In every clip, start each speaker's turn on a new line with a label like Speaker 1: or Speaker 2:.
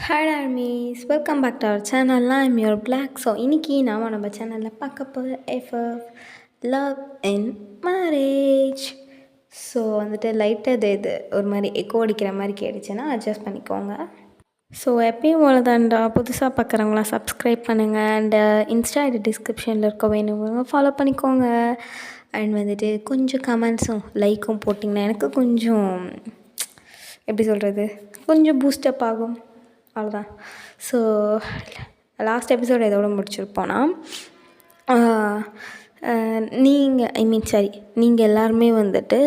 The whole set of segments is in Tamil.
Speaker 1: Hi armies, welcome back to our channel. I'm your black. So இன்றைக்கி நாம் நம்ம சேனலில் பார்க்க போகிற FF love in marriage. So வந்துட்டு லைட்டாக இது ஒரு மாதிரி எக்கோ அடிக்கிற மாதிரி கேட்டுச்சுன்னா அட்ஜஸ்ட் பண்ணிக்கோங்க. ஸோ எப்பயும் போல தான்டா, புதுசாக பார்க்குறவங்களாம் சப்ஸ்கிரைப் பண்ணுங்கள். அண்டு இன்ஸ்டா ஐடி டிஸ்கிரிப்ஷனில் இருக்க வேணுங்க ஃபாலோ பண்ணிக்கோங்க. அண்ட் வந்துட்டு கொஞ்சம் கமெண்ட்ஸும் லைக்கும் போட்டிங்கன்னா எனக்கு கொஞ்சம் எப்படி சொல்கிறது, கொஞ்சம் பூஸ்டப் ஆகும். அவ்வளோதான். ஸோ லாஸ்ட் எபிசோடு இதோட முடிச்சிருப்போன்னா, நீங்கள் எல்லாருமே வந்துட்டு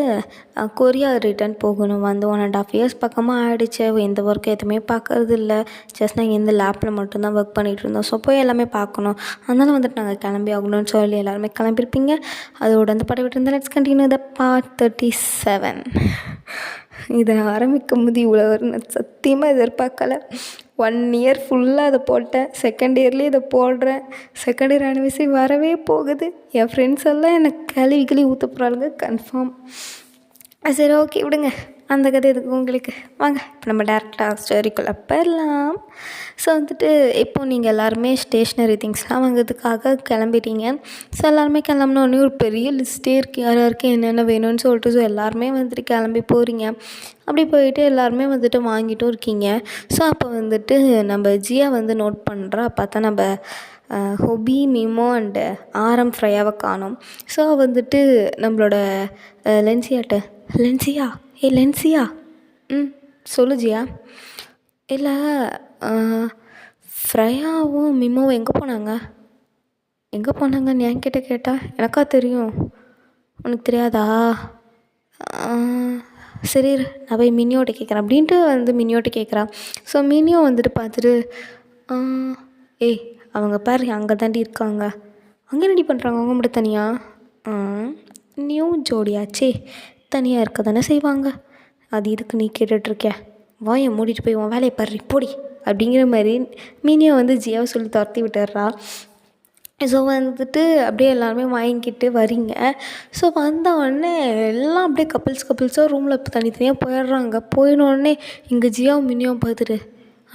Speaker 1: கொரியா ரிட்டர்ன் போகணும். வந்து 1.5 years பக்கமாக ஆகிடுச்சு. எந்த ஒர்க்கு எதுவுமே பார்க்கறது இல்லை. ஜஸ்ட் நாங்கள் இந்த லேப்பில் மட்டும்தான் ஒர்க் பண்ணிகிட்டு இருந்தோம். ஸோ போய் எல்லாமே பார்க்கணும். அதனால் வந்துட்டு நாங்கள் கிளம்பி ஆகணும்னு சொல்லி எல்லாருமே கிளம்பியிருப்பீங்க. அதோட அந்த படம் விட்டு லெட்ஸ் கண்டினியூ த பார்ட் 37. இதை ஆரம்பிக்கும் போது இவ்வளோ நான் சத்தியமாக எதிர்பார்க்கலை. 1 year ஃபுல்லாக அதை போட்டேன். செகண்ட் இயர்லேயே இதை போடுறேன். செகண்ட் இயர் ஆனிவர்சரி வரவே போகுது. என் ஃப்ரெண்ட்ஸ் எல்லாம் எனக்கு கழுவி ஊற்ற போகிறாளுங்க கன்ஃபார்ம். சரி, ஓகே, விடுங்க, அந்த கதை எதுக்கு உங்களுக்கு. வாங்க இப்போ நம்ம டேரெக்டாக ஸ்டோரிக்குள்ளே போயிடலாம். ஸோ வந்துட்டு இப்போது நீங்கள் எல்லாருமே ஸ்டேஷ்னரி திங்ஸ்லாம் வாங்கிறதுக்காக கிளம்பிட்டீங்க. ஸோ எல்லாருமே கிளம்புனோடனே ஒரு பெரிய லிஸ்ட்டே இருக்குது, யார் யாருக்கு என்னென்ன வேணும்னு சொல்லிட்டு. ஸோ எல்லாருமே வந்துட்டு கிளம்பி போகிறீங்க. அப்படி போயிட்டு எல்லாருமே வந்துட்டு வாங்கிட்டும் இருக்கீங்க. ஸோ அப்போ வந்துட்டு நம்ம ஜியா வந்து நோட் பண்ணுறா. பார்த்தா நம்ம ஹொபி, மிமோ அண்டு ஆரம் ஃப்ரையாவை காணோம். ஸோ வந்துட்டு நம்மளோட லென்சியா லென்சியா சொல்லு ஜியா. இல்லை, ஃப்ரையாவும் மிமோவும் எங்கே போனாங்கன்னு என்கிட்ட கேட்டா எனக்கா தெரியும், உனக்கு தெரியாதா? சரி, நான் போய் மினியோட்ட கேட்குறேன் அப்படின்ட்டு வந்து மினியோட்ட கேட்குறான். ஸோ மினியோ வந்துட்டு பார்த்துட்டு, ஏய் அவங்க பாரு அங்கே தாண்டி இருக்காங்க. அங்கே ரெடி பண்ணுறாங்க, அவங்க மட்டும் தனியாக? நியூ ஜோடியாச்சே, தனியாக இருக்க தானே செய்வாங்க. அது இதுக்கு நீ கேட்டுட்ருக்க? வாயை மூடிட்டு போய் உன் வேலையை பாரு போடி அப்படிங்கிற மாதிரி மினியோ வந்து ஜியாவை சொல்லி துரத்தி விட்டுடுறா. ஸோ வந்துட்டு அப்படியே எல்லாருமே வாங்கிக்கிட்டு வரீங்க. ஸோ வந்தவுடனே எல்லாம் அப்படியே கப்புள்ஸாக ரூமில் இப்போ தனித்தனியாக போயிடுறாங்க. போயினோடனே இங்கே ஜியாவும் மினியும் பார்த்துட்டு,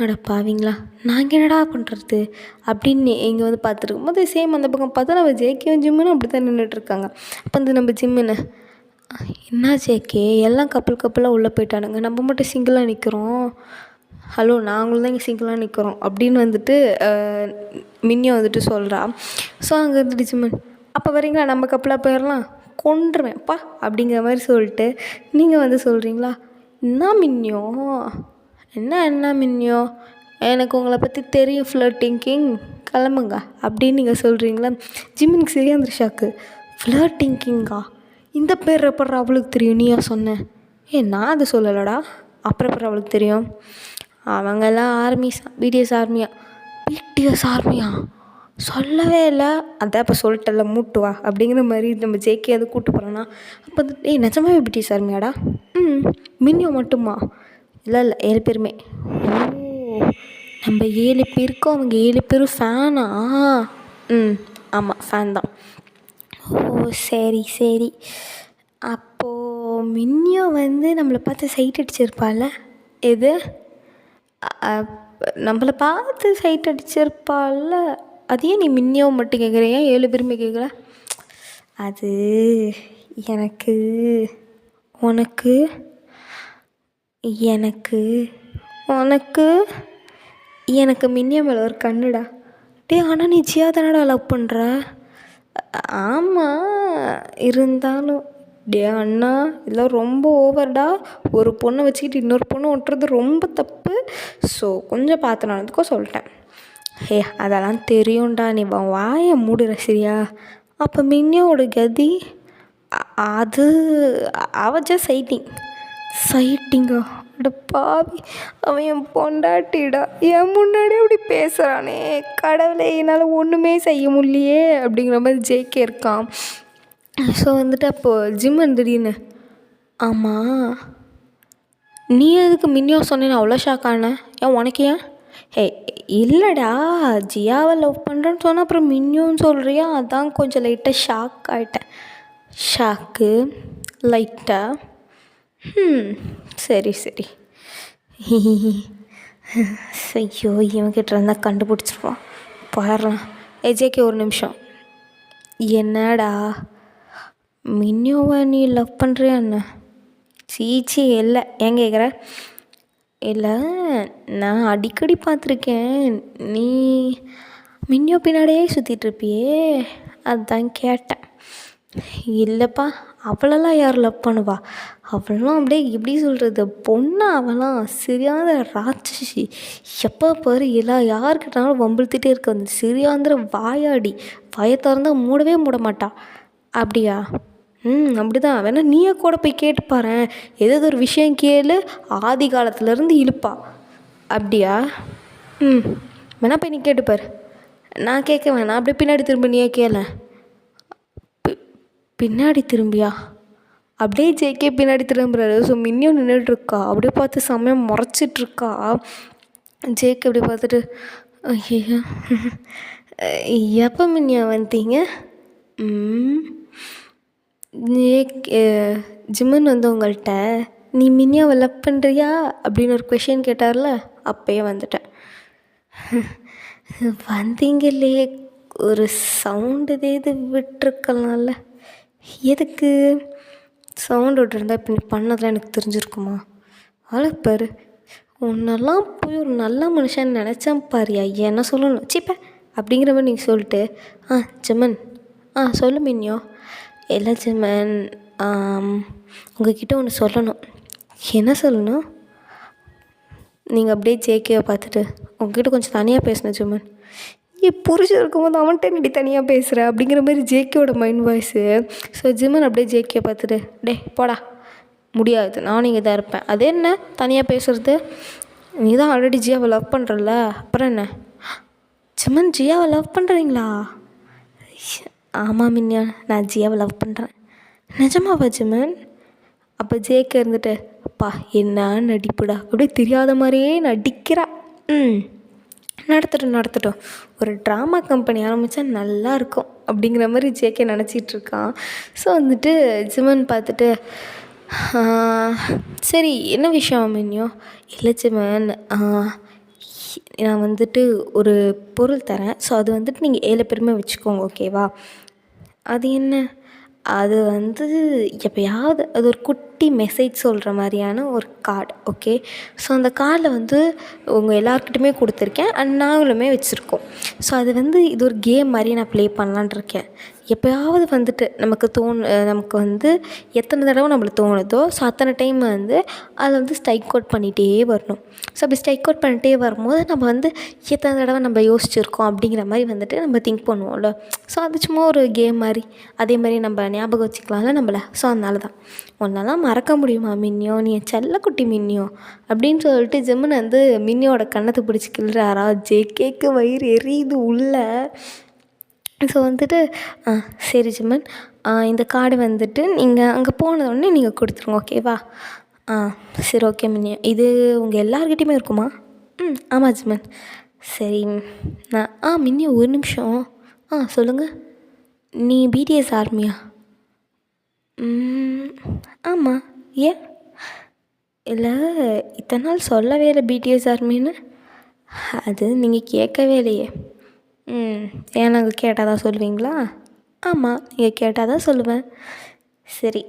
Speaker 1: அட பாவீங்களா, நாங்கள் என்னடா பண்ணுறது அப்படின்னு இங்கே வந்து பார்த்துருக்கும் போது சேம் அந்த பக்கம் பார்த்தா நம்ம ஜேகேவும் ஜிம்முன்னு அப்படி தான் நின்றுட்டுருக்காங்க. அப்போ வந்து நம்ம ஜிம்முன்னு, என்ன ஜேகே எல்லாம் கப்பலாக உள்ளே போயிட்டானுங்க, நம்ம மட்டும் சிங்கிளாக நிற்கிறோம். ஹலோ, நாங்களும் தான் இங்கே சிங்கிளாக நிற்கிறோம் அப்படின்னு வந்துட்டு மின்னியை வந்துட்டு சொல்கிறா. ஸோ அங்கே வந்துட்டு ஜிம்மன், அப்போ வரீங்களா, நம்ம கப்பலாக போயிடலாம், கொண்டுருவேன்ப்பா அப்படிங்கிற மாதிரி சொல்லிட்டு நீங்கள் வந்து சொல்கிறீங்களா, என்ன மின்னியோ எனக்கு உங்களை பற்றி தெரியும், ஃப்ளர்ட்டிங் கிங், கிளம்புங்க அப்படின்னு நீங்கள் சொல்கிறீங்களா. ஜிம்மினுக்கு சரியாக இருந்துரு ஷாக்கு. ஃப்ளர்ட்டிங் கிங்கா, இந்த பேர் எப்பட்றா அவளுக்கு தெரியும், நீயா சொன்னேன்? நான் அதை சொல்லலடா, அப்புறம் அவளுக்கு தெரியும். அவங்கெல்லாம் பிடிஎஸ் ஆர்மியா சொல்லவே இல்லை. அதான் இப்போ சொல்லிட்டல, மூட்டுவா அப்படிங்கிற மாதிரி நம்ம ஜேகே அது கூப்பிட்டு போகிறோன்னா. அப்போ வந்து நிஜமாவே பிடிஎஸ் ஆர்மியாடா? மின்னியோ மட்டுமா? இல்லை 7 பேருமே. ஓ, நம்ம 7 பேருக்கும் அவங்க 7 பேரும் ஃபேனா? ஆமாம், ஃபேன் தான். ஓ சரி. அப்போது மின்னியோ வந்து நம்மளை பார்த்து சைட் அடிச்சிருப்பாள். எது, நம்மளை பார்த்து சைட் அடிச்சிருப்பாள். அதையே நீ மின்னியோவை மட்டும் கேட்குறியா, 7 பேருமே கேட்குற? அது எனக்கு உனக்கு எனக்கு மின்னியோ மேலே ஒரு கண்ணுடா. ஆனால் நீ ஜியா தானடா லவ் பண்ணுற? ஆமாம், இருந்தாலும் அண்ணா இதெல்லாம் ரொம்ப ஓவர்டா. ஒரு பொண்ணை வச்சுக்கிட்டு இன்னொரு பொண்ணை ஒட்டுறது ரொம்ப தப்பு. ஸோ கொஞ்சம் பார்த்து நடந்துக்கோ சொல்லிட்டேன். அதெல்லாம் தெரியும்டா, நீ வாயை மூடுற சரியா? அப்போ மின்னியோட கதி அது அவ சைட்டிங்கா? அட பாவி, அவன் என் பொண்டாட்டிடா, என் முன்னாடி அப்படி பேசுகிறானே, கடவுளே என்னால் ஒன்றுமே செய்ய முடியலையே அப்படிங்கிற மாதிரி ஜேகே இருக்கான். ஸோ வந்துட்டு அப்போது ஜிம்மன் திடீர்னு, ஆமாம் நீ எதுக்கு மின்னியோ சொன்னேன்னு அவ்வளோ ஷாக் ஆனேன், உனக்கு ஏன்? இல்லைடா, ஜியாவை லவ் பண்ணுறேன்னு சொன்னால் அப்புறம் மின்னியோன்னு சொல்கிறியா, அதான் கொஞ்சம் லைட்டாக ஷாக் ஆகிட்டேன். ஷாக்கு லைட்டாக? சரி ஐயோ, இவன்கிட்ட இருந்தால் கண்டுபிடிச்சிருவான். போயிடலாம். ஜேகே ஒரு நிமிஷம். என்னடா மின்யோவை நீ லவ் பண்ணுறியா என்ன? சீச்சி இல்லை. ஏன் கேட்குற? இல்லை, நான் அடிக்கடி பார்த்துருக்கேன். நீ மின்யோ பின்னாடியே சுற்றிட்டுருப்பியே, அதுதான் கேட்டேன். இல்லைப்பா, அவளெல்லாம் யார் லவ் பண்ணுவா? அவளாம் அப்படியே எப்படி சொல்கிறது, பொண்ணு அவளாம் சரியான ராட்சசி. எப்போ பாரு யார்கிட்டனாலும் வம்பிழுத்துட்டே இருக்க அந்த சரியாந்திர வாயாடி. வாயை திறந்தால் மூடவே மூட மாட்டா. அப்படியா? அப்படி தான். வேணா நீயே கூட போய் கேட்டு பாரேன். ஏதாவது ஒரு விஷயம் கேளு, ஆதி காலத்துலேருந்து இழுப்பா. அப்படியா? வேணா போய் நீ கேட்டுப்பார். நான் கேட்க வேணாம், அப்படியே பின்னாடி திரும்ப நீயே கேள. பின்னாடி திரும்பியா? அப்படியே ஜேகே பின்னாடி திரும்புறாரு. ஸோ மின்னியும் நின்றுட்டுருக்கா. அப்படியே பார்த்து செம்மையாக முறைச்சிட்ருக்கா. ஜேகே அப்படியே பார்த்துட்டு, ஐயோ எப்போ மின்னியா வந்தீங்க? ஜிம்மன் வந்து உங்கள்கிட்ட நீ மின்னியாவை லவ் பண்ணுறியா அப்படின்னு ஒரு கொஷின் கேட்டார்ல, அப்போயே வந்துட்டேன். வந்தீங்களே, ஒரு சவுண்டு இது விட்டுருக்கலாம்ல. எதுக்கு சவுண்டு விட்டுருந்தா இப்போ நீ பண்ணதெல்லாம் எனக்கு தெரிஞ்சிருக்குமா? அழப்பாரு, உன்னெல்லாம் போய் ஒரு நல்ல மனுஷன் நினச்சேன் பாரியா. என்ன சொல்லணும் சீப்ப அப்படிங்கிற மாதிரி நீங்கள் சொல்லிட்டு, ஜிம்மன் சொல்லு மின்னியோ. இல்லை ஜிம்மன், உங்ககிட்ட ஒன்று சொல்லணும். என்ன சொல்லணும்? நீங்கள் அப்படியே ஜேகேவை பார்த்துட்டு, உங்ககிட்ட கொஞ்சம் தனியாக பேசணும் ஜிம்மன். புருஷன் இருக்கும்போது அவன்கிட்ட நீ தனியாக பேசுகிற அப்படிங்கிற மாதிரி ஜேகேவோட மைண்ட் வாய்ஸு. ஸோ ஜிம்மன் அப்படியே ஜேகே பார்த்துட்டு, டே போடா, முடியாது, நானும் இங்கே தான் இருப்பேன். அது என்ன தனியாக பேசுகிறது? நீ தான் ஆல்ரெடி ஜியாவை லவ் பண்ணுறல, அப்புறம் என்ன? ஜிம்மன் ஜியாவை லவ் பண்ணுறீங்களா? ஆமாம் மின்யா, நான் ஜியாவை லவ் பண்ணுறேன். நிஜமாவா ஜிம்மன்? அப்போ ஜேகே இருந்துட்டு, அப்பா என்ன நடிப்புடா, அப்படியே தெரியாத மாதிரியே நடிக்கிறா. நடத்தட்டும், ஒரு ட்ராமா கம்பெனி ஆரம்பித்தா நல்லாயிருக்கும் அப்படிங்கிற மாதிரி ஜேகே நினச்சிட்ருக்கான். ஸோ வந்துட்டு ஜிம்மன் பார்த்துட்டு, சரி என்ன விஷயம் மின்யோ? இல்லை ஜிம்மன், நான் வந்துட்டு ஒரு பொருள் தரேன். ஸோ அது வந்துட்டு நீங்கள் 7 பேருமே வச்சுக்கோங்க, ஓகேவா? அது என்ன? அது வந்து எப்போயாவது அது ஒரு குட்டி மெசேஜ் சொல்கிற மாதிரியான ஒரு கார்டு, ஓகே? ஸோ அந்த கார்டில் வந்து உங்கள் எல்லாருக்கிட்டையுமே கொடுத்துருக்கேன் அண்ட் நாங்களுமே வச்சுருக்கோம். ஸோ அது வந்து இது ஒரு கேம் மாதிரி நான் ப்ளே பண்ணலான் இருக்கேன். எப்போயாவது வந்துட்டு நமக்கு வந்து எத்தனை தடவை நம்மளுக்கு தோணுதோ ஸோ அத்தனை டைம் வந்து அதை வந்து ஸ்ட்ரைக் அவுட் பண்ணிகிட்டே வரணும். ஸோ அப்படி ஸ்ட்ரைக் அவுட் பண்ணிகிட்டே வரும்போது நம்ம வந்து எத்தனை தடவை நம்ம யோசிச்சுருக்கோம் அப்படிங்கிற மாதிரி வந்துட்டு நம்ம திங்க் பண்ணுவோம்ல. ஸோ அது சும்மா ஒரு கேம் மாதிரி, அதே மாதிரி நம்ம ஞாபகம் வச்சுக்கலாம்ல நம்மளை. ஸோ அதனால தான். உன்னெல்லாம் மறக்க முடியுமா மின்னியோ, நீ என் செல்லக்குட்டி மின்னியோ அப்படின்னு சொல்லிட்டு ஜிம்மன் வந்து மின்னியோட கண்ணத்தை பிடிச்சி கிள்றாரா. ஜேகேக்கு வயிறு எரியுது உள்ள. ஸோ வந்துட்டு, சரி ஜிம்மன், இந்த கார்டு வந்துட்டு நீங்கள் அங்கே போனதோடனே நீங்கள் கொடுத்துருங்க, ஓகேவா? சரி ஓகே மின்னியா. இது உங்கள் எல்லார்கிட்டையுமே இருக்குமா? ஆமாம் ஜிம்மன். சரி, நான் மின்னியா ஒரு நிமிஷம். சொல்லுங்கள். நீ பிடிஎஸ் ஆர்மியா? ஆமாம். ஏன்? இல்லை, இத்தனை நாள் சொல்லவே இல்லை பிடிஎஸ் ஆர்மின்னு. அது நீங்கள் கேட்கவே இல்லையே. ஏன் நாங்கள் கேட்டால் தான் சொல்லுவீங்களா? ஆமாம், நீங்கள் கேட்டால் தான் சொல்லுவேன். சரி,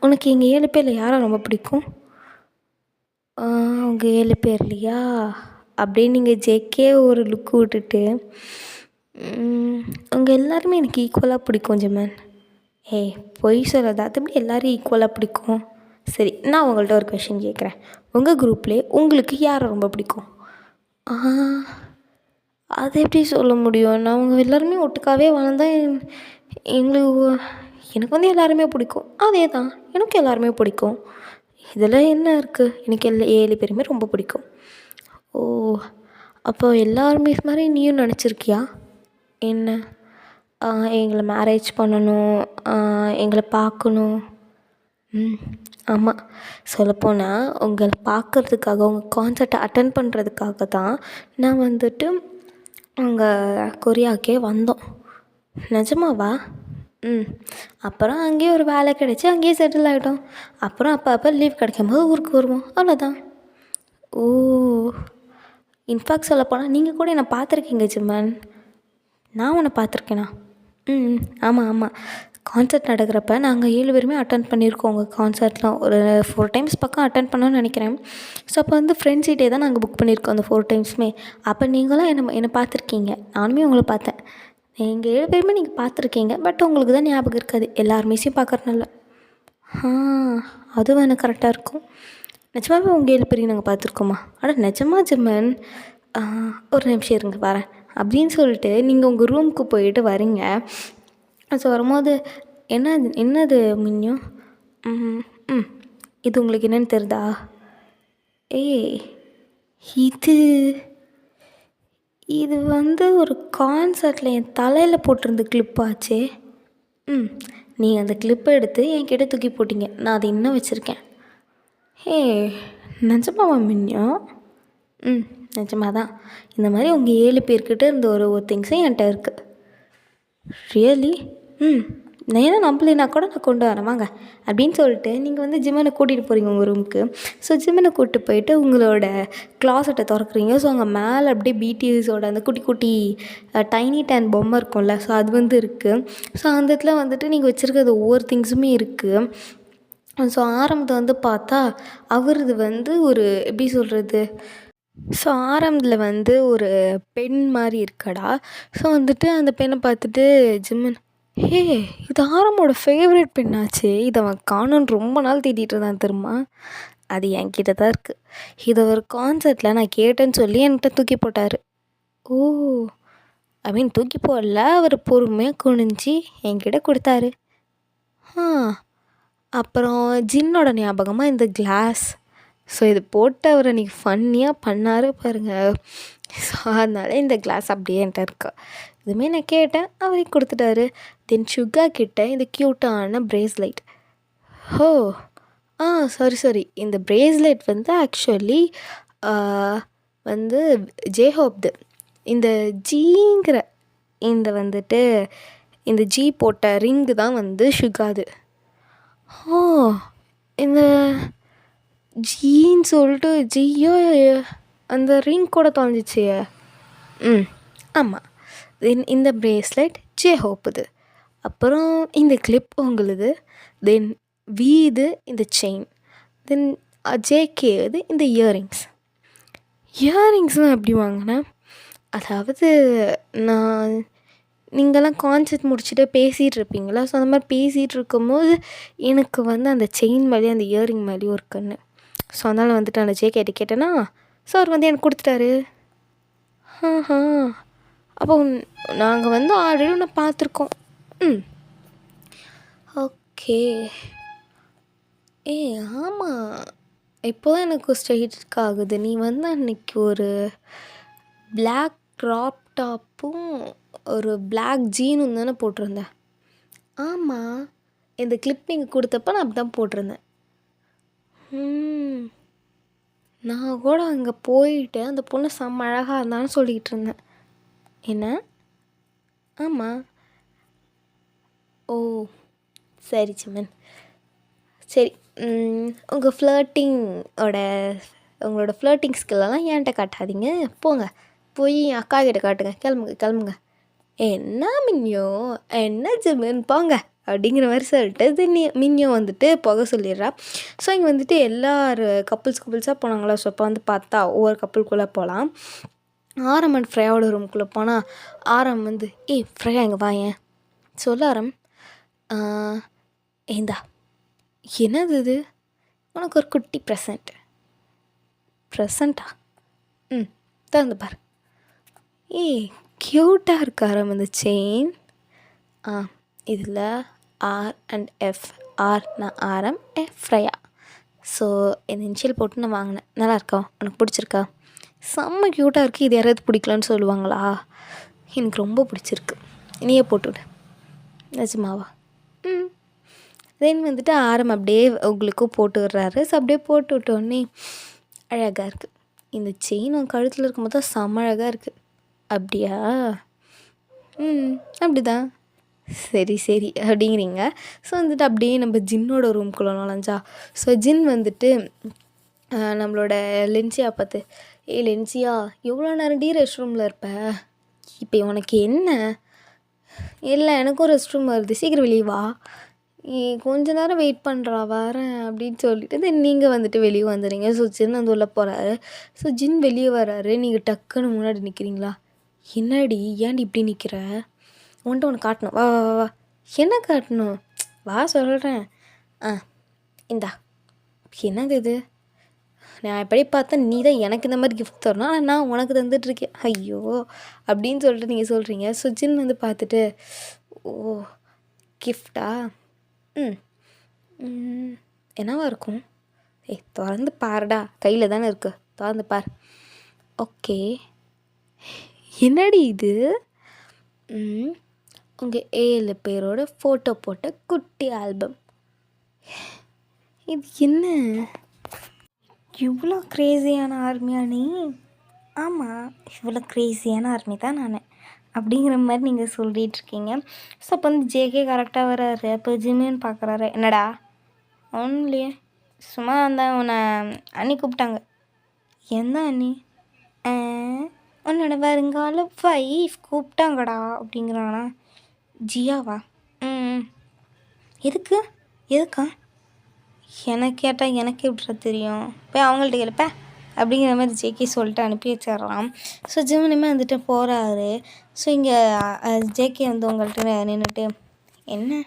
Speaker 1: உனக்கு எங்கள் 7 பேரில் யாரை ரொம்ப பிடிக்கும்? உங்கள் 7 பேர்லையா அப்படியே நீங்கள் ஜேகே ஒரு லுக்கு விட்டுட்டு, உங்கள் எல்லாருமே எனக்கு ஈக்குவலாக பிடிக்கும் ஜிம்மன். பொய் சொல்லாத, அது எப்படி எல்லோரும் ஈக்குவலாக பிடிக்கும்? சரி, நான் உங்கள்கிட்ட ஒரு கொஷின் கேட்குறேன். உங்கள் குரூப்லேயே உங்களுக்கு யாரை ரொம்ப பிடிக்கும்? அது எப்படி சொல்ல முடியும்? நாங்கள் எல்லாருமே ஒட்டுக்காவே வளர்ந்தா எனக்கு வந்து எல்லாருமே பிடிக்கும். அதே தான், எனக்கு எல்லாருமே பிடிக்கும். இதில் என்ன இருக்குது? எனக்கு 7 பேருமே ரொம்ப பிடிக்கும். ஓ, அப்போ எல்லாருமே மாதிரி நீயும் நினச்சிருக்கியா? என்ன? எங்களை மேரேஜ் பண்ணணும், எங்களை பார்க்கணும். ஆமாம், சொல்லப்போனால் உங்களை பார்க்குறதுக்காக, உங்கள் கான்சர்ட்டை அட்டன் பண்ணுறதுக்காக தான் நான் வந்துட்டு அங்கே கொரியாவுக்கே வந்தோம். நிஜமாவா? அப்புறம் அங்கேயே ஒரு வேலை கிடச்சி அங்கேயே செட்டில் ஆகிட்டோம். அப்புறம் அப்போ லீவ் கிடைக்கும் போது ஊருக்கு வருவோம், அவ்வளோதான். ஓ! இன்ஃபேக்ட் சொல்லப்போனால் நீங்கள் கூட என்னை பார்த்துருக்கீங்க ஜிம்மன். நான் உன்னை பார்த்துருக்கேனா? ம். ஆமாம் ஆமாம். கான்சர்ட் நடக்கிறப்ப நாங்கள் 7 பேருமே அட்டெண்ட் பண்ணியிருக்கோம் உங்கள் கான்சர்ட்லாம். ஒரு 4 டைம்ஸ் பக்கம் அட்டெண்ட் பண்ணோன்னு நினைக்கிறேன். ஸோ அப்போ வந்து ஃப்ரெண்ட் சீட்டே தான் நாங்கள் புக் பண்ணியிருக்கோம் அந்த 4 டைம்ஸுமே. அப்போ நீங்களும் என்னை பார்த்துருக்கீங்க, நானுமே உங்களை பார்த்தேன். எங்கள் 7 பேருமே நீங்கள் பார்த்துருக்கீங்க. பட் உங்களுக்கு தான் ஞாபகம் இருக்காது எல்லார் மிஸ்ஸையும் பார்க்குறனால. ஆ, அதுவும் எனக்கு கரெக்டாக இருக்கும். நிஜமாவே உங்கள் 7 பேரையும் நாங்கள் பார்த்துருக்கோமா? அட நிஜமா ஜிம்மன்? ஒரு நிமிஷம் இருங்க வரேன் அப்படின்னு சொல்லிட்டு நீங்கள் உங்கள் ரூமுக்கு போயிட்டு வரீங்க. ஸோ வரும்போது என்னது மின்யும்? ம் இது உங்களுக்கு என்னென்னு தெரியுதா? ஏய், இது இது வந்து ஒரு கான்சர்ட்டில் என் தலையில் போட்டிருந்த கிளிப்பாச்சே. நீங்கள் அந்த கிளிப்பை எடுத்து என்கிட்ட தூக்கி போட்டிங்க. நான் அதை இன்னும் வச்சுருக்கேன். ஹே, நிஜமாவா மின்யும்? நிஜமாக தான். இந்த மாதிரி உங்கள் 7 பேர்கிட்ட இருந்த ஒரு திங்ஸும் என்கிட்ட இருக்குது. ரியலி? நான் ஏன்னா நம்பலைன்னா கூட நான் கொண்டு வரேன் வாங்க அப்படின்னு சொல்லிட்டு நீங்கள் வந்து ஜிம்மனை கூட்டிகிட்டு போகிறீங்க உங்கள் ரூமுக்கு. ஸோ ஜிம்மனை கூப்பிட்டு போயிட்டு உங்களோட க்ளாஸட்டை திறக்குறீங்க. ஸோ அங்கே மேலே அப்படியே பிடிஎஸோட அந்த குட்டி குட்டி டைனி டேன் பொம்மை இருக்கும்ல, ஸோ அது வந்து இருக்குது. ஸோ அந்த இடத்துல வந்துட்டு நீங்கள் வச்சுருக்கிறது ஒவ்வொரு திங்ஸுமே இருக்குது. ஸோ ஆரம்பத்தை வந்து பார்த்தா அவரது வந்து ஒரு எப்படி சொல்கிறது, ஸோ ஆரம்பத்தில் வந்து ஒரு பென் மாதிரி இருக்கடா. ஸோ வந்துட்டு அந்த பெண்ணை பார்த்துட்டு ஜிம்மன், ஹே இது ஆரமோட ஃபேவரட் பெண்ணாச்சு, இதை அவன் காணுன்னு ரொம்ப நாள் தேடிட்டு இருந்தான் தெரியுமா? அது என்கிட்ட தான் இருக்குது. இதை ஒரு கான்சர்ட்டில் நான் கேட்டேன்னு சொல்லி என்கிட்ட தூக்கி போட்டார். ஓ, ஐ மீன் தூக்கி போடல, அவர் பொறுமையாக குனிஞ்சு என்கிட்ட கொடுத்தாரு. அப்புறம் ஜின்னோட ஞாபகமாக இந்த கிளாஸ். ஸோ இது போட்டு அவர் அன்றைக்கி ஃபன்னியாக பண்ணார் பாருங்கள். ஸோ அதனால இந்த கிளாஸ் அப்படியே என்கிட்ட இருக்கா. இதுவுமே நான் கேட்டேன், அவரே கொடுத்துட்டாரு. தென் சுகா கிட்ட இந்த க்யூட்டான ப்ரேஸ்லைட். ஹோ சாரி இந்த ப்ரேஸ்லைட் வந்து ஆக்சுவலி வந்து ஜேஹோப்து. இந்த ஜீங்கிற இந்த வந்துட்டு இந்த ஜி போட்ட ரிங்கு தான் வந்து சுகாது. இந்த ஜீன்னு சொல்லிட்டு ஜியோ அந்த ரிங் கூட தொலைஞ்சிச்சு. ஆமாம். தென் இந்த ப்ரேஸ்லெட் ஜேஹோப்புது. அப்புறம் இந்த கிளிப் உங்களுது. தென் வீது இந்த செயின். தென் ஜேகே இது இந்த இயரிங்ஸ்லாம் எப்படி வாங்கினேன்? அதாவது நான் நீங்கள்லாம் கான்செர்ட் முடிச்சுட்டு பேசிகிட்டு இருப்பீங்களா, ஸோ அந்த மாதிரி பேசிகிட்டு இருக்கும்போது எனக்கு வந்து அந்த செயின் மேலேயும் அந்த இயரிங் மேலேயும் ஒரு கண்ணு. ஸோ அதனால் வந்துட்டு அந்த ஜேகேட்ட கேட்டேன்னா ஸோ அவர் வந்து எனக்கு கொடுத்துட்டாரு. அப்போ நாங்கள் வந்து ஆல்ரெடி ஒன்று பார்த்துருக்கோம். ஓகே. ஆமாம், இப்போ தான் எனக்கு ஸ்ட்ரைக் ஆகுது. நீ வந்து அன்றைக்கி ஒரு பிளாக் க்ராப் டாப்பும் ஒரு பிளாக் ஜீனும் தானே போட்டிருந்தேன்? ஆமாம், இந்த கிளிப் நீங்கள் கொடுத்தப்ப நான் அப்படி தான் போட்டிருந்தேன். நான் கூட அங்கே போயிட்டு அந்த பொண்ணு செம்ம அழகாக இருந்தான்னு சொல்லிக்கிட்டு இருந்தேன். என்ன? ஆமாம். ஓ சரி ஜிம்மன், சரி. உங்களோட ஃப்ளர்ட்டிங் ஸ்கில்லெல்லாம் என்கிட்ட காட்டாதீங்க. போங்க, போய் அக்கா கிட்ட காட்டுங்க. கிளம்புங்க. என்ன மின்யோ, என்ன ஜிம்மன் போங்க அப்படிங்கிற மாதிரி சொல்லிட்டு மின்யோ வந்துட்டு போக சொல்லிடுறா. ஸோ இங்கே வந்துட்டு எல்லாரும் கப்புள்ஸாக போனாங்களா. ஸோ அப்போ வந்து பார்த்தா ஒவ்வொரு கப்புளுக்குள்ளே போகலாம். ஆரம் அண்ட் ஃப்ரையாவோட ரூமுக்குள்ளே போனால் ஆரம் வந்து ஃப்ரையா இங்கே வாயேன் சொல்ல ஆரம். ஏந்தா என்னது இது? உனக்கு ஒரு குட்டி ப்ரெசண்ட்டா? திறந்து பாரு. க்யூட்டாக இருக்கு ஆரம் இந்த செயின். இதில் ஆர் அண்ட் எஃப். ஆர்னா ஆரம், எஃப் ஃப்ரையா. ஸோ இந்த இன்ஷியல் போட்டு நான் வாங்கினேன். நல்லா இருக்கா? உனக்கு பிடிச்சிருக்கா? செம்ம க்யூட்டாக இருக்குது. இது யாராவது பிடிக்கலான்னு சொல்லுவாங்களா? எனக்கு ரொம்ப பிடிச்சிருக்கு. நீயே போட்டுவிடு. நிஜமாவா? தென் வந்துட்டு ஆரம் அப்படியே உங்களுக்கும் போட்டு விடுறாரு. ஸோ அப்படியே போட்டு விட்டோடனே அழகாக இருக்குது. இந்த செயின் உன் கழுத்தில் இருக்கும்போது தான் செம்ம அழகாக இருக்குது. அப்படியா? அப்படிதான். சரி அப்படிங்கிறீங்க. ஸோ வந்துட்டு அப்படியே நம்ம ஜின்னோட ரூம்குள்ளே நுழைஞ்சா. ஸோ ஜின் வந்துட்டு நம்மளோட லென்சியா பார்த்து, ஏய் லென்சியா எவ்வளோ நேரம் ரெஸ்ட் ரூமில் இருப்ப? இப்போ உனக்கு என்ன? இல்லை எனக்கும் ரெஸ்ட் ரூம் வருது, சீக்கிரம் வெளியே வா. கொஞ்ச நேரம் வெயிட் பண்ணுறா வரேன் அப்படின்னு சொல்லிட்டு தென் நீங்கள் வந்துட்டு வெளியே வந்துடுறீங்க. ஸோ ஜின் வந்து உள்ளே போகிறாரு. ஸோ ஜின் வெளியே வராரு. நீங்கள் டக்குன்னு முன்னாடி நிற்கிறீங்களா? என்னடி ஏன்டி இப்படி நிற்கிற? உன்ட்டு காட்டணும், வா வா வா வா. என்ன காட்டணும்? வா சொல்கிறேன். இந்தா. என்னது இது? நான் எப்படி பார்த்தா நீ தான் எனக்கு இந்த மாதிரி கிஃப்ட் தரணும், ஆனால் நான் உனக்கு தந்துட்டுருக்கேன். ஐயோ அப்படின்னு சொல்லிட்டு நீங்கள் சொல்கிறீங்க. ஸோ ஜின் வந்து பார்த்துட்டு, ஓ கிஃப்டா? என்னவா இருக்கும்? திறந்து பாருடா, கையில் தானே இருக்கு, திறந்து பார். ஓகே, என்னடி இது? உங்கள் 7 பேரோட ஃபோட்டோ போட்ட குட்டி ஆல்பம். இது என்ன இவ்வளோ க்ரேஸியான ஆர்மியா நீ? ஆமாம், இவ்வளோ க்ரேஸியான ஆர்மி தான் நான் அப்படிங்கிற மாதிரி நீங்கள் சொல்லிகிட்ருக்கீங்க. ஸோ அப்போ வந்து ஜேகே கரெக்டாக வர்றாரு. அப்போ ஜிம்மின்னு பார்க்குறாரு. என்னடா? ஒன்றும் இல்லையே, சும்மா வந்தேன். உன்னை அண்ணி கூப்பிட்டாங்க. எந்த அண்ணி? உன்னோட வருங்கால வைஃப் கூப்பிட்டாங்கடா அப்படிங்கிறானா? ஜியாவா? எதுக்கு? எதுக்கா? எனக்கு கேட்டால் எனக்கு எப்படி தெரியும்? போய் அவங்கள்ட்ட கேளுப்ப அப்படிங்கிற மாதிரி ஜேகே சொல்லிட்டு அனுப்பி வச்சிடலாம். ஸோ ஜிம்முனுமே வந்துட்டு போகிறாரு. ஸோ இங்கே ஜேகே வந்து உங்கள்கிட்ட நின்றுட்டு, என்ன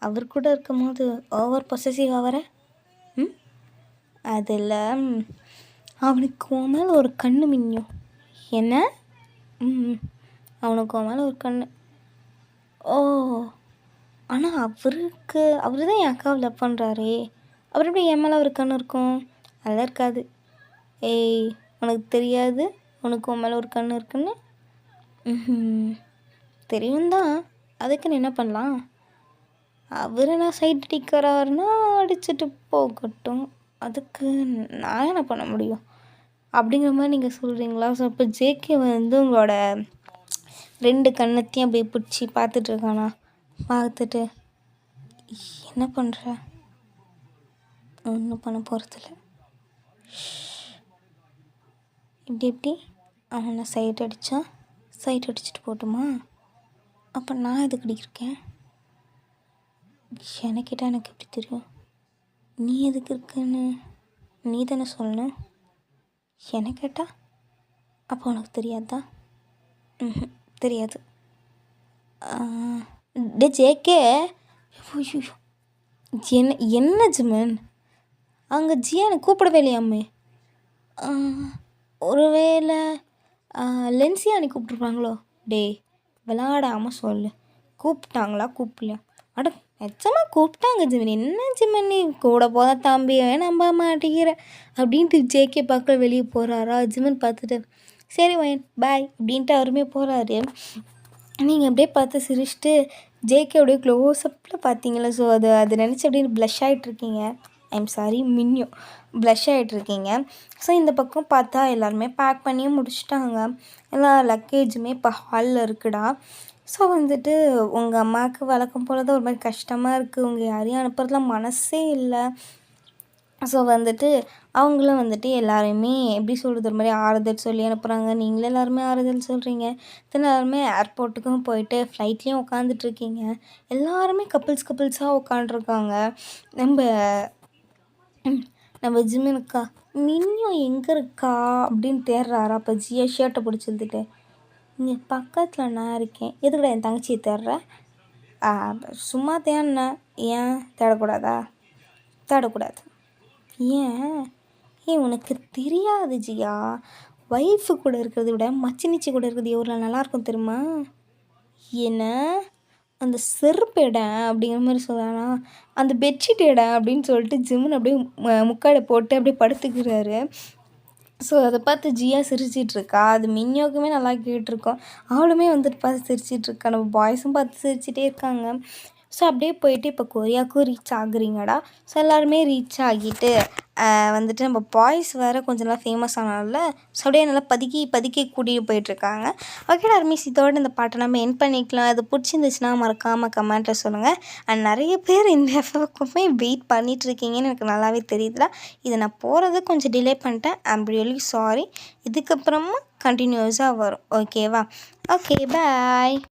Speaker 1: அவர் கூட இருக்கும் போது ஓவர் பொசசிவ் ஆகிற? அதில் அவனுக்கு உன் மேலே ஒரு கண்ணு மின்னும். என்ன? அவனுக்கு உன் மேலே ஒரு கண்ணு. ஓ, ஆனால் அவர் தான் என் அக்காவை லவ் பண்ணுறாரே, அவர் எப்படி என் மேலே ஒரு கண்ணு இருக்கும்? அதெல்லாம் இருக்காது. ஏய், உனக்கு தெரியாது உனக்கு உன் மேலே ஒரு கண்ணு இருக்குன்னு? தெரியும் தான். அதுக்குன்னு என்ன பண்ணலாம்? அவர் நான் சைட் அடிக்கிறாருன்னா அடிச்சுட்டு போகட்டும், அதுக்கு நான் என்ன பண்ண முடியும் அப்படிங்கிற மாதிரி நீங்கள் சொல்கிறீங்களா? ஸோ இப்போ ஜேகே வந்து உங்களோட 2 கண்ணத்தையும் அப்படியே பிடிச்சி பார்த்துட்ருக்கானா? பார்த்துட்டு என்ன பண்ணுற? ஒன்றும் பண்ண போகிறதில்ல. இப்படி அவனை சைட் அடிச்சுட்டு போட்டுமா? அப்போ நான் எதுக்கு இருக்கேன்? எனக்கிட்ட எனக்கு எப்படி தெரியும்? நீ எதுக்கு இருக்குன்னு நீ தானே சொல்லணும். என்ன கேட்டா அப்போ உனக்கு தெரியாதா? தெரியாது. டே ஜேகே, என்ன ஜிமன் அங்கே ஜியானை கூப்பிடவே இல்லையாமே? ஒருவேளை லென்சியா நீ கூப்பிட்ருப்பாங்களோ? டே விளாடாமல் சொல்லு, கூப்பிட்டாங்களா கூப்பிடலையா? அட நிச்சயமாக கூப்பிட்டாங்க ஜிமன். என்ன ஜிமன் நீ கூட போதா தம்பியே நம்ப மாட்டேங்கிற அப்படின்ட்டு ஜேகே பார்க்க வெளியே போகிறாரா? ஜிமன் பார்த்துட்டு சரி வைன் பாய் அப்படின்ட்டு அவருமே போகிறாரு. நீங்கள் அப்படியே பார்த்து சிரிச்சிட்டு ஜேகே அப்படியே க்ளோஸ்அப்பில் பார்த்தீங்களா? ஸோ அது நினச்சி அப்படியே ப்ளஷ் ஆகிட்ருக்கீங்க. ஐம் சாரி மின்யோ, ப்ளஷ் ஆகிட்ருக்கீங்க. ஸோ இந்த பக்கம் பார்த்தா எல்லாருமே பேக் பண்ணியும் முடிச்சிட்டாங்க. எல்லா லக்கேஜுமே இப்போ ஹாலில் இருக்குடா. ஸோ வந்துட்டு உங்கள் அம்மாவுக்கு வழக்கம் போல் தான் ஒரு மாதிரி கஷ்டமாக இருக்குது. உங்கள் யாரையும் அனுப்புறதுலாம் மனசே இல்லை. ஸோ வந்துட்டு அவங்களும் வந்துட்டு எல்லாருமே எப்படி சொல்கிறது, ஒரு மாதிரி ஆறுதல் சொல்லி அனுப்புகிறாங்க. நீங்களே எல்லாருமே ஆறுதல் சொல்கிறீங்க. தென் எல்லாருமே ஏர்போர்ட்டுக்கும் போயிட்டு ஃப்ளைட்லேயும் உட்காந்துட்ருக்கீங்க. எல்லாருமே கப்புள்ஸாக உட்காண்ட்ருக்காங்க. நம்ம ஜிம்மினுக்கா மின்னும் எங்கே இருக்கா அப்படின்னு தேடுறாரா? அப்போ ஜியா ஷர்ட்டை பிடிச்சி இழுத்துட்டு, இங்கே பக்கத்தில் நான் இருக்கேன், எதுக்குடா என் தங்கச்சியை தேடுற? சும்மா தேடினேன். ஏன் தேடக்கூடாதா? தேடக்கூடாது. ஏன் உனக்கு தெரியாது ஜியா, ஒய்ஃபு கூட இருக்கிறத விட மச்சினிச்சி கூட இருக்கிறது எவ்வளோ நல்லாயிருக்கும் தெரியுமா? என்ன அந்த செருப்பு இடம் அப்படிங்கிற மாதிரி சொல்கிறானா? அந்த பெட்ஷீட் இடம் அப்படின்னு சொல்லிட்டு ஜிம்முன்னு அப்படியே முக்காடை போட்டு அப்படியே படுத்துக்கிறாரு. ஸோ அதை பார்த்து ஜியா சிரிச்சிட்ருக்கா. அது மின்யோக்குமே நல்லா கேட்டிருக்கோம். அவளுமே வந்துட்டு பார்த்து சிரிச்சிட்ருக்கா. நம்ம பாய்ஸும் பார்த்து சிரிச்சிட்டே இருக்காங்க. ஸோ அப்படியே போயிட்டு இப்போ கொரியாவுக்கும் ரீச் ஆகுறீங்கடா. ஸோ எல்லாருமே ரீச் ஆகிட்டு வந்துட்டு நம்ம பாய்ஸ் வேறு கொஞ்சம் நல்லா ஃபேமஸ் ஆனால ஸோ அப்படியே நல்லா பதுக்கி பதுக்கி கூட்டிகிட்டு போயிட்டுருக்காங்க. ஓகேடா ரமீஸ், இதோட இந்த பாட்டை நம்ம என் பண்ணிக்கலாம். அது பிடிச்சிருந்துச்சுன்னா மறக்காமல் கமெண்ட்டில் சொல்லுங்கள். அண்ட் நிறைய பேர் இந்த எஃப்எஃப்க்குமே வெயிட் பண்ணிகிட்ருக்கீங்கன்னு எனக்கு நல்லாவே தெரியுதுல. இதை நான் போகிறது கொஞ்சம் டிலே பண்ணிட்டேன். I'm really sorry. இதுக்கப்புறமா கண்டினியூஸாக வரும். ஓகேவா? ஓகே, பாய்.